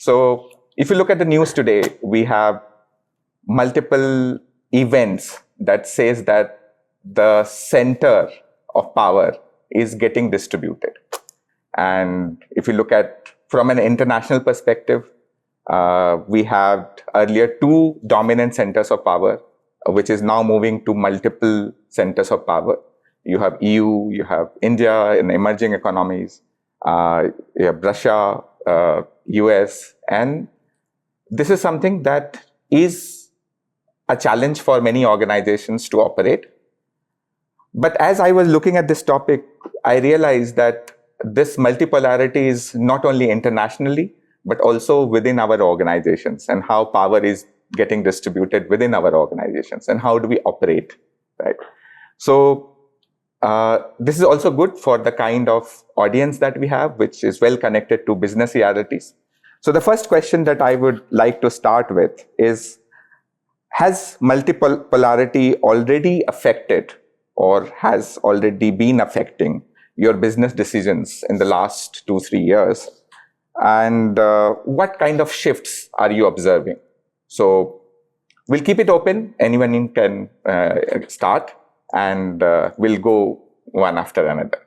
So if you look at the news today, we have multiple events that says that the center of power is getting distributed. And if you look at from an international perspective, we had earlier 2 dominant centers of power, which is now moving to multiple centers of power. You have EU, you have India in emerging economies, you have Russia, US, and this is something that is a challenge for many organizations to operate. But as I was looking at this topic, I realized that this multipolarity is not only internationally, but also within our organizations, and how power is getting distributed within our organizations, and how do we operate, right? So this is also good for the kind of audience that we have, which is well connected to business realities. So the first question that I would like to start with is, has multipolarity already affected or has already been affecting your business decisions in the last 2-3 years? And what kind of shifts are you observing? So we'll keep it open. Anyone can start, and we'll go one after another.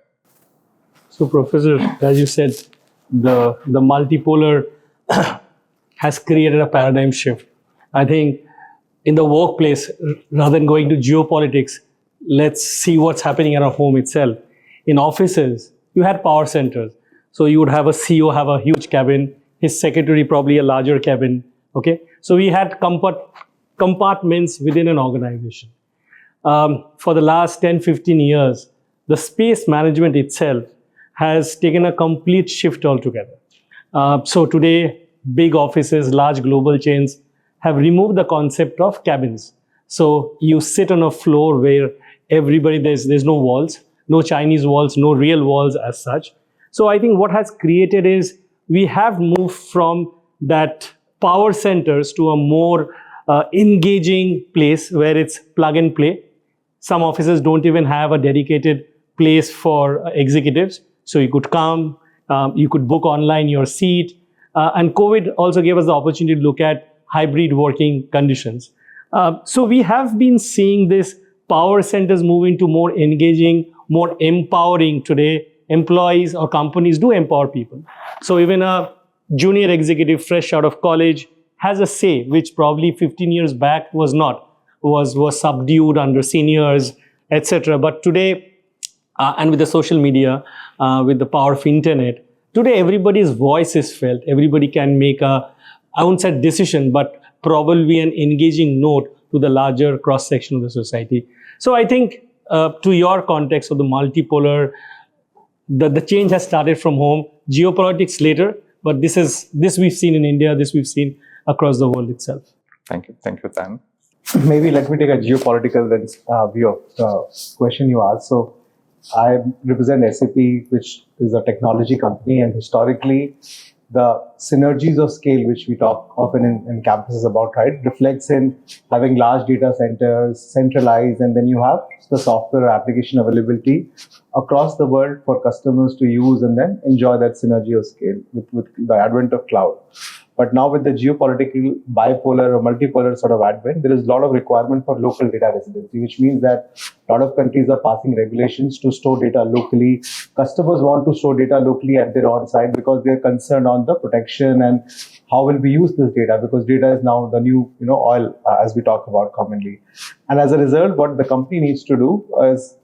So, Professor, as you said, the multipolar has created a paradigm shift. I think in the workplace, rather than going to geopolitics, let's see what's happening at our home itself. In offices, you had power centers. So you would have a CEO have a huge cabin, his secretary probably a larger cabin. Okay, so we had compartments within an organization. For the last 10-15 years, the space management itself has taken a complete shift altogether. So today, big offices, large global chains have removed the concept of cabins. So you sit on a floor where everybody, there's no walls, no Chinese walls, no real walls as such. So I think what has created is we have moved from that power centers to a more engaging place where it's plug and play. Some offices don't even have a dedicated place for executives. So you could come, you could book online your seat. And COVID also gave us the opportunity to look at hybrid working conditions. So we have been seeing this power centers moving to more engaging, more empowering. Today, employees or companies do empower people. So even a junior executive fresh out of college has a say, which probably 15 years back was not, was subdued under seniors, etc. But today, and with the social media, with the power of internet, today everybody's voice is felt. Everybody can make a, I won't say decision, but probably an engaging note to the larger cross-section of the society. So I think to your context of the multipolar, the change has started from home, geopolitics later, but this we've seen in India, this we've seen across the world itself. Thank you, Tan. Maybe let me take a geopolitical view of the question you asked. So I represent SAP, which is a technology company, and historically, the synergies of scale, which we talk often in campuses about, right, reflects in having large data centers, centralized, and then you have the software application availability across the world for customers to use and then enjoy that synergy of scale with the advent of cloud. But now with the geopolitical bipolar or multipolar sort of advent, there is a lot of requirement for local data residency, which means that a lot of countries are passing regulations to store data locally. Customers want to store data locally at their own site because they're concerned on the protection and how will we use this data, because data is now the new oil, as we talk about commonly. And as a result, what the company needs to do is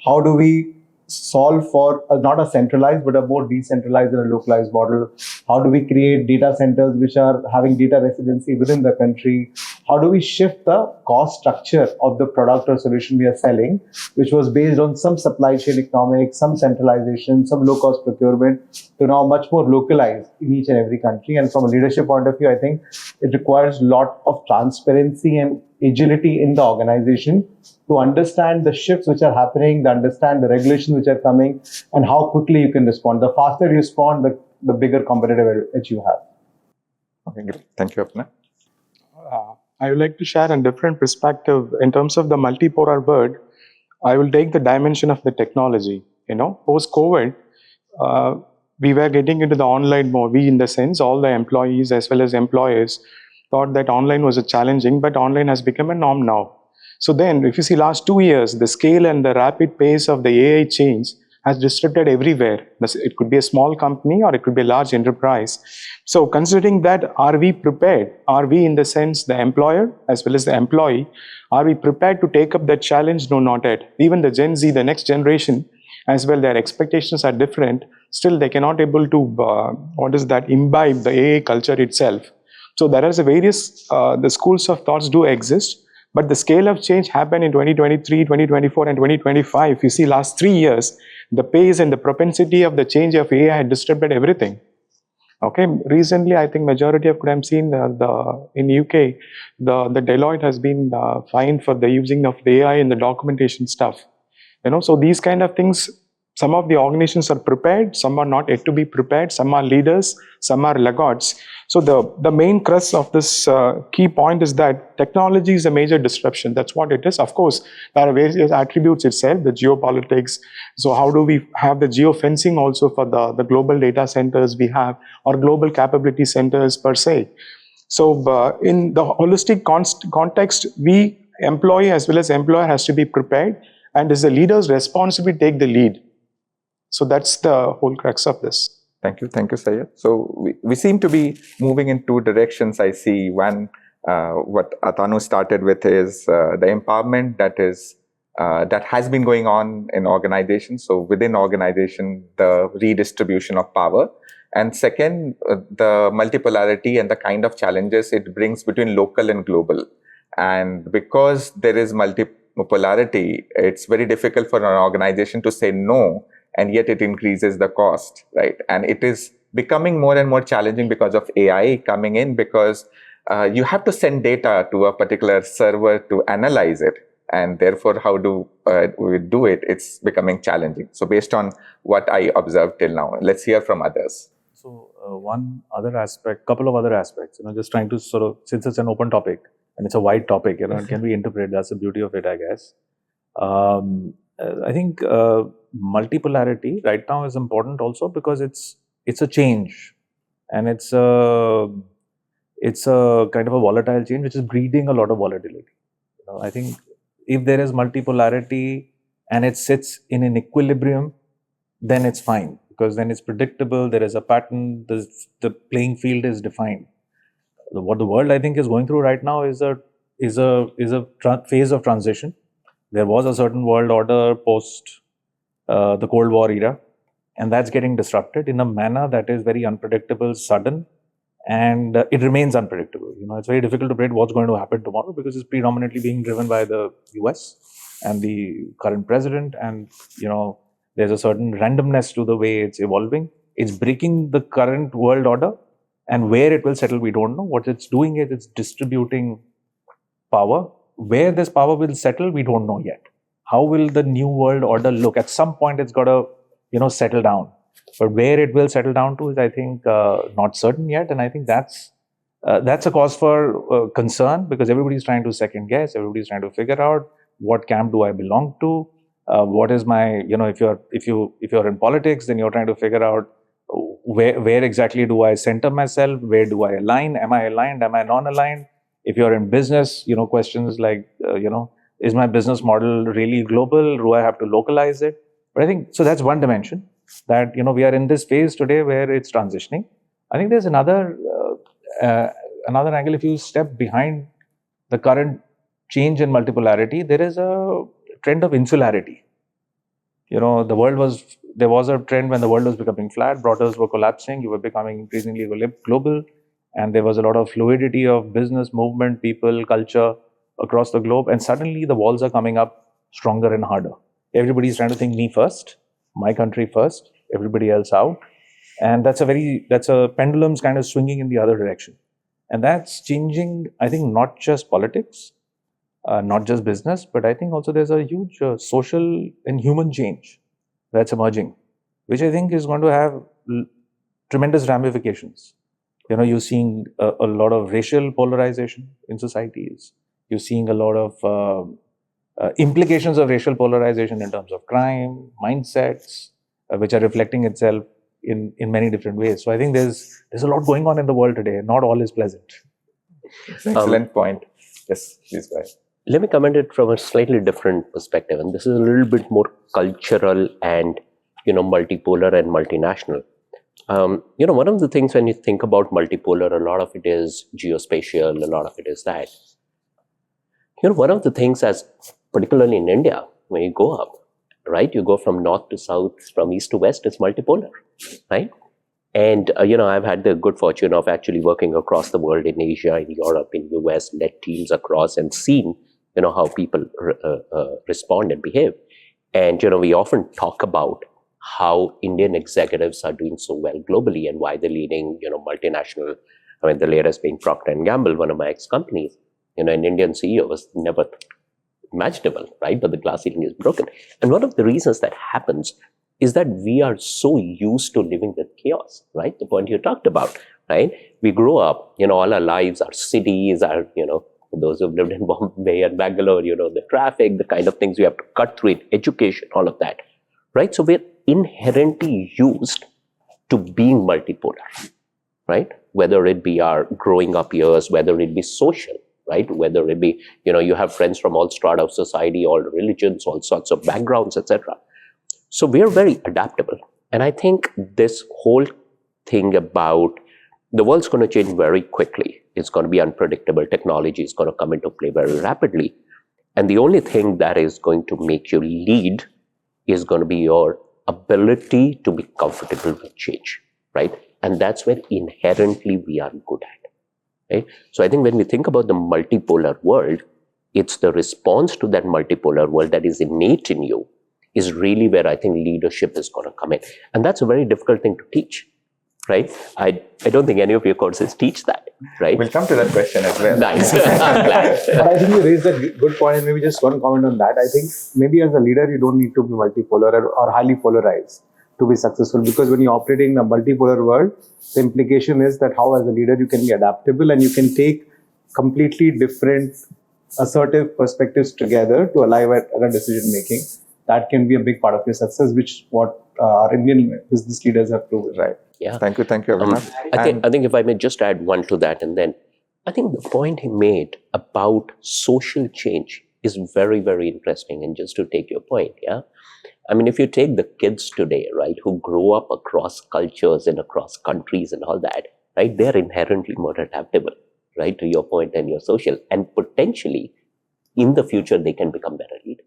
how do we solve for not a centralized but a more decentralized and a localized model? How do we create data centers which are having data residency within the country? How do we shift the cost structure of the product or solution we are selling, which was based on some supply chain economics, some centralization, some low-cost procurement, to now much more localized in each and every country? And from a leadership point of view, I think it requires a lot of transparency and agility in the organization to understand the shifts which are happening, to understand the regulations which are coming, and how quickly you can respond. The faster you respond, the bigger competitive edge you have. Okay, great. Thank you, Apna. I would like to share a different perspective in terms of the multipolar world. I will take the dimension of the technology. Post-COVID, we were getting into the online mode. We, in the sense, all the employees as well as employers thought that online was a challenging, but online has become a norm now. So then, if you see last 2 years, the scale and the rapid pace of the AI change has disrupted everywhere. It could be a small company or it could be a large enterprise. So considering that, are we prepared? Are we, in the sense, the employer as well as the employee, are we prepared to take up that challenge? No, not yet. Even the Gen Z, the next generation, as well, their expectations are different. Still, they cannot able to, imbibe the AI culture itself. So there are various, the schools of thoughts do exist, but the scale of change happened in 2023, 2024, and 2025. If you see last 3 years, the pace and the propensity of the change of AI had disrupted everything. Okay, recently I think majority of what I'm seeing in UK, the Deloitte has been fined for the using of the AI in the documentation stuff. So these kind of things, some of the organizations are prepared, some are not yet to be prepared, some are leaders, some are laggards. So the main crux of this key point is that technology is a major disruption. That's what it is. Of course, there are various attributes itself, the geopolitics. So how do we have the geofencing also for the global data centers we have, or global capability centers per se. So in the holistic context, we employee as well as employer has to be prepared, and it's the leader's responsibility to take the lead. So that's the whole crux of this. Thank you, Syed. So we seem to be moving in two directions. I see one, what Atanu started with is the empowerment that has been going on in organizations. So within organization, the redistribution of power. And second, the multipolarity and the kind of challenges it brings between local and global. And because there is multipolarity, it's very difficult for an organization to say no, and yet it increases the cost, right? And it is becoming more and more challenging because of AI coming in, because you have to send data to a particular server to analyze it. And therefore, how do we do it? It's becoming challenging. So based on what I observed till now, let's hear from others. So one other aspect, couple of other aspects, just trying to sort of, since it's an open topic and it's a wide topic, it can be interpreted. That's the beauty of it, I guess. I think multipolarity right now is important also because it's a change, and it's a kind of a volatile change which is breeding a lot of volatility. I think if there is multipolarity and it sits in an equilibrium, then it's fine, because then it's predictable. There is a pattern. The playing field is defined. What the world, I think, is going through right now is a phase of transition. There was a certain world order post the Cold War era, and that's getting disrupted in a manner that is very unpredictable, sudden, and it remains unpredictable. It's very difficult to predict what's going to happen tomorrow because it's predominantly being driven by the US and the current president, and there's a certain randomness to the way it's evolving. It's breaking the current world order, and where it will settle, we don't know. What it's doing is it's distributing power. Where this power will settle, we don't know yet. How will the new world order look? At some point, it's got to, settle down. But where it will settle down to is, I think, not certain yet. And I think that's a cause for concern, because everybody's trying to second guess. Everybody's trying to figure out what camp do I belong to. What is my, if you're in politics, then you're trying to figure out where exactly do I center myself? Where do I align? Am I aligned? Am I non-aligned? If you're in business, questions like, is my business model really global? Do I have to localize it? But I think, so that's one dimension, that, we are in this phase today where it's transitioning. I think there's another angle. If you step behind the current change in multipolarity, there is a trend of insularity. There was a trend when the world was becoming flat, borders were collapsing, you were becoming increasingly global. And there was a lot of fluidity of business movement, people, culture across the globe. And suddenly the walls are coming up stronger and harder. Everybody's trying to think me first, my country first, everybody else out. And that's a pendulum's kind of swinging in the other direction. And that's changing, I think, not just politics, not just business, but I think also there's a huge social and human change that's emerging, which I think is going to have tremendous ramifications. You're seeing a lot of racial polarization in societies. You're seeing a lot of implications of racial polarization in terms of crime, mindsets, which are reflecting itself in many different ways. So I think there's a lot going on in the world today. Not all is pleasant. Excellent point. Yes, please go ahead. Let me comment it from a slightly different perspective, and this is a little bit more cultural and multipolar and multinational. One of the things when you think about multipolar, a lot of it is geospatial, a lot of it is that. One of the things, as particularly in India, when you go up, right, you go from north to south, from east to west, it's multipolar, right? And, I've had the good fortune of actually working across the world, in Asia, in Europe, in US, led teams across and seen, how people respond and behave. And, we often talk about how Indian executives are doing so well globally and why they're leading, multinational, the latest being Procter & Gamble, one of my ex-companies. An Indian CEO was never imaginable, right? But the glass ceiling is broken. And one of the reasons that happens is that we are so used to living with chaos, right? The point you talked about, right? We grow up, all our lives, our cities, our, those who've lived in Bombay and Bangalore, the traffic, the kind of things we have to cut through it, education, all of that, right? So we're inherently used to being multipolar, right? Whether it be our growing up years, whether it be social, right? Whether it be, you have friends from all strata of society, all religions, all sorts of backgrounds, etc. So we're very adaptable. And I think this whole thing about the world's going to change very quickly. It's going to be unpredictable. Technology is going to come into play very rapidly. And the only thing that is going to make you lead is going to be your ability to be comfortable with change, right? And that's where inherently we are good at. Right? So I think when we think about the multipolar world, it's the response to that multipolar world that is innate in you is really where I think leadership is going to come in. And that's a very difficult thing to teach, right? I don't think any of your courses teach that, right? We'll come to that question as well. Nice. I'm glad. But I think you raised a good point, and maybe just one comment on that. I think maybe as a leader, you don't need to be multipolar or highly polarized to be successful, because when you're operating in a multipolar world, the implication is that how as a leader you can be adaptable and you can take completely different assertive perspectives together to arrive at a decision making. That can be a big part of your success, which what our Indian business leaders have proven. Right. Yeah. Thank you, Abhinav. I think if I may just add one to that, and then I think the point he made about social change is very, very interesting. And just to take your point, yeah. I mean, if you take the kids today, right, who grow up across cultures and across countries and all that, right, they're inherently more adaptable, right, to your point, and your social. And potentially, in the future, they can become better leaders.